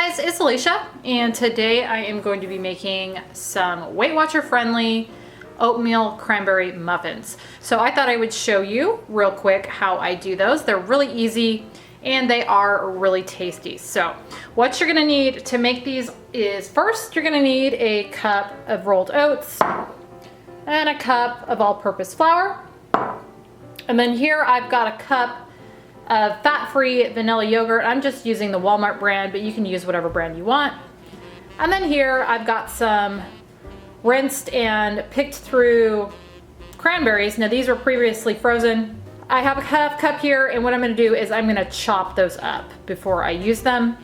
guys, it's Alicia, and today I am going to be making some Weight Watcher friendly oatmeal cranberry muffins. So I thought I would show you real quick how I do those. They're really easy and they are really tasty. So what you're gonna need to make these is, first you're gonna need a cup of rolled oats and a cup of all-purpose flour. And then here I've got a cup of fat-free vanilla yogurt. I'm just using the Walmart brand, but you can use whatever brand you want. And then here I've got some rinsed and picked through cranberries. Now these were previously frozen. I have a half cup here, and what I'm gonna do is I'm gonna chop those up before I use them.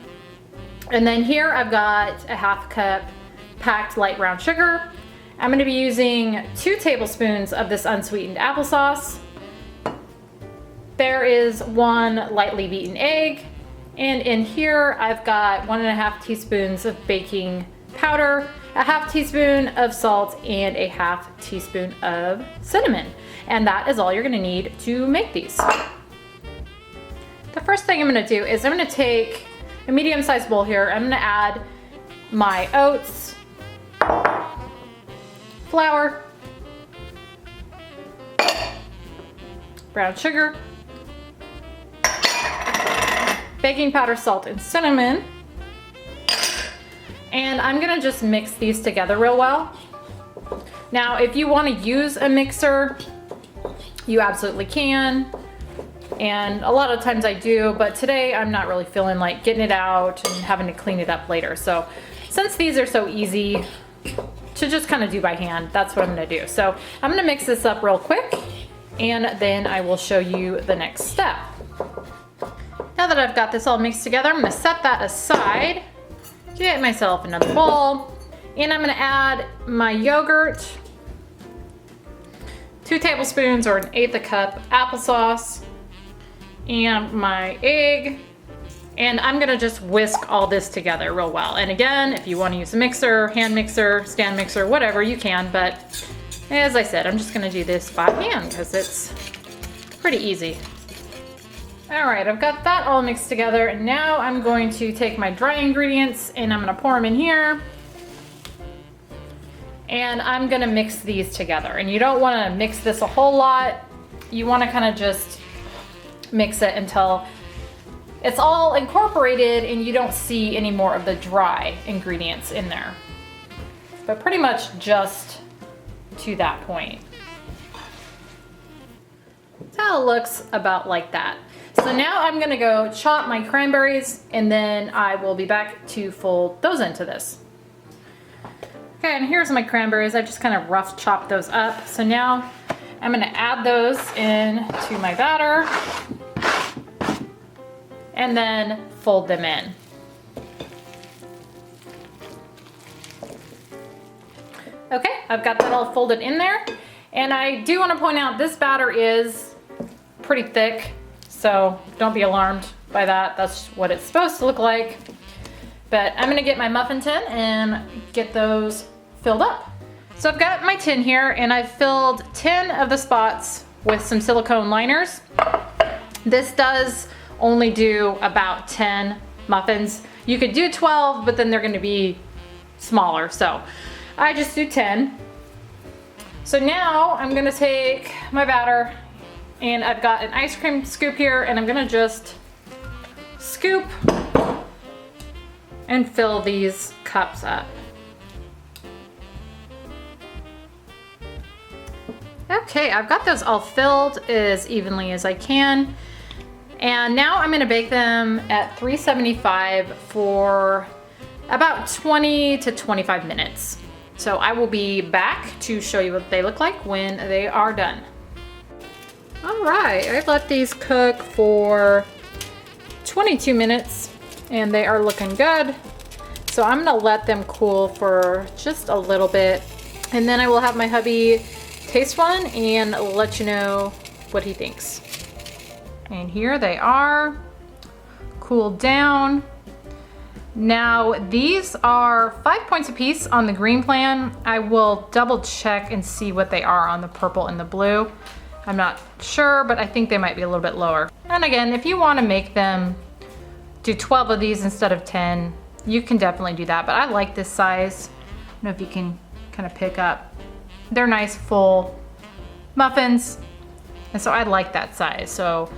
And then here I've got a half cup packed light brown sugar. I'm gonna be using 2 tablespoons of this unsweetened applesauce. There is 1 lightly beaten egg, and in here I've got 1.5 teaspoons of baking powder, a half teaspoon of salt, and a half teaspoon of cinnamon. And that is all you're gonna need to make these. The first thing I'm gonna do is I'm gonna take a medium-sized bowl here. I'm gonna add my oats, flour, brown sugar, baking powder, salt, and cinnamon. And I'm gonna just mix these together real well. Now, if you wanna use a mixer, you absolutely can. And a lot of times I do, but today I'm not really feeling like getting it out and having to clean it up later. So since these are so easy to just kind of do by hand, that's what I'm gonna do. So I'm gonna mix this up real quick, and then I will show you the next step. Now that I've got this all mixed together, I'm gonna set that aside, get myself another bowl, and I'm gonna add my yogurt, 2 tablespoons or 1/8 a cup applesauce, and my egg, and I'm gonna just whisk all this together real well. And again, if you wanna use a mixer, hand mixer, stand mixer, whatever, you can, but as I said, I'm just gonna do this by hand because it's pretty easy. All right, I've got that all mixed together, and now I'm going to take my dry ingredients and I'm gonna pour them in here. And I'm gonna mix these together. And you don't wanna mix this a whole lot. You wanna kinda just mix it until it's all incorporated and you don't see any more of the dry ingredients in there. But pretty much just to that point. So it looks about like that. So now I'm gonna go chop my cranberries, and then I will be back to fold those into this. Okay, and here's my cranberries. I just kind of rough chopped those up. So now I'm gonna add those into my batter and then fold them in. Okay, I've got that all folded in there. And I do wanna point out this batter is pretty thick. So don't be alarmed by that. That's what it's supposed to look like. But I'm gonna get my muffin tin and get those filled up. So I've got my tin here, and I've filled 10 of the spots with some silicone liners. This does only do about 10 muffins. You could do 12, but then they're gonna be smaller. So I just do 10. So now I'm gonna take my batter, and I've got an ice cream scoop here, and I'm gonna just scoop and fill these cups up. Okay, I've got those all filled as evenly as I can. And now I'm gonna bake them at 375 for about 20 to 25 minutes. So I will be back to show you what they look like when they are done. All right, I've let these cook for 22 minutes and they are looking good. So I'm gonna let them cool for just a little bit, and then I will have my hubby taste one and let you know what he thinks. And here they are, cooled down. Now these are 5 points a piece on the green plan. I will double check and see what they are on the purple and the blue. I'm not sure, but I think they might be a little bit lower. And again, if you want to make them do 12 of these instead of 10, you can definitely do that, but I like this size. I don't know if you can kind of pick up. They're nice full muffins, and so I like that size. So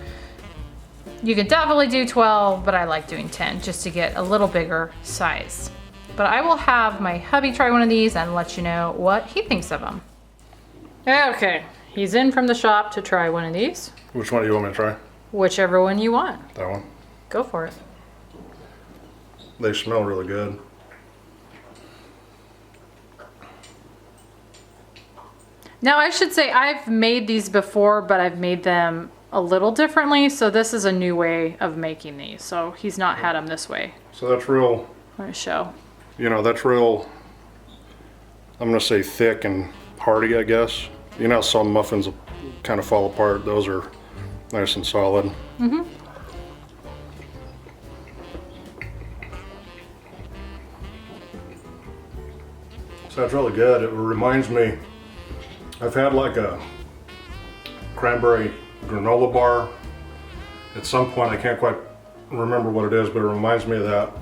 you can definitely do 12, but I like doing 10 just to get a little bigger size. But I will have my hubby try one of these and let you know what he thinks of them. Okay, he's in from the shop to try one of these. Which one do you want me to try? Whichever one you want. That one? Go for it. They smell really good. Now I should say I've made these before, but I've made them a little differently. So this is a new way of making these. So he's not had them this way. So that's real. I'm gonna show. You know, that's real, I'm gonna say thick and hearty, I guess. You know, some muffins kind of fall apart. Those are nice and solid. Mm-hmm. So that's really good. It reminds me, I've had like a cranberry granola bar at some point. I can't quite remember what it is, but it reminds me of that.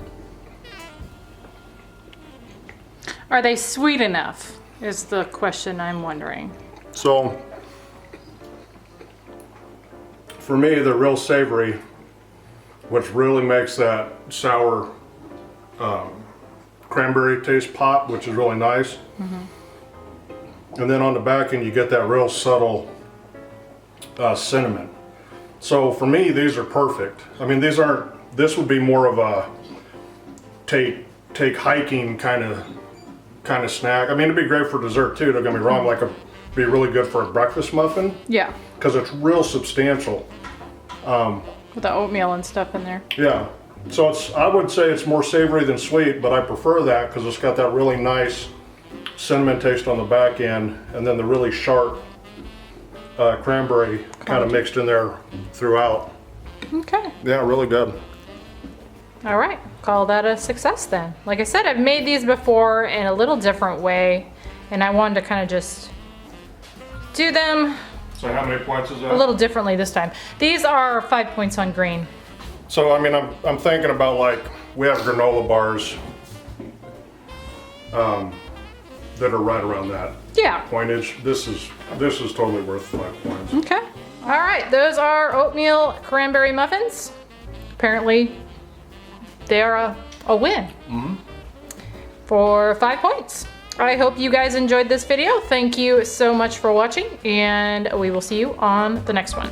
Are they sweet enough is the question I'm wondering. So for me, they're real savory, which really makes that sour cranberry taste pop, which is really nice. Mm-hmm. And then on the back end, you get that real subtle cinnamon. So for me, these are perfect. I mean, this would be more of a take hiking kind of snack. I mean, it'd be great for dessert too, don't get me wrong, like be really good for a breakfast muffin. Yeah. Because it's real substantial. With the oatmeal and stuff in there. Yeah. So I would say it's more savory than sweet, but I prefer that because it's got that really nice cinnamon taste on the back end, and then the really sharp cranberry kind of mixed in there throughout. Okay. Yeah, really good. All right, call that a success then. Like I said, I've made these before in a little different way, and I wanted to kind of just do them So how many points is that? a little differently this time. These are 5 points on green. So I mean, I'm thinking about, like, we have granola bars that are right around that Yeah. pointage. This is totally worth 5 points. Okay. All right, those are oatmeal cranberry muffins. Apparently, they are a win for 5 points. I hope you guys enjoyed this video. Thank you so much for watching, and we will see you on the next one.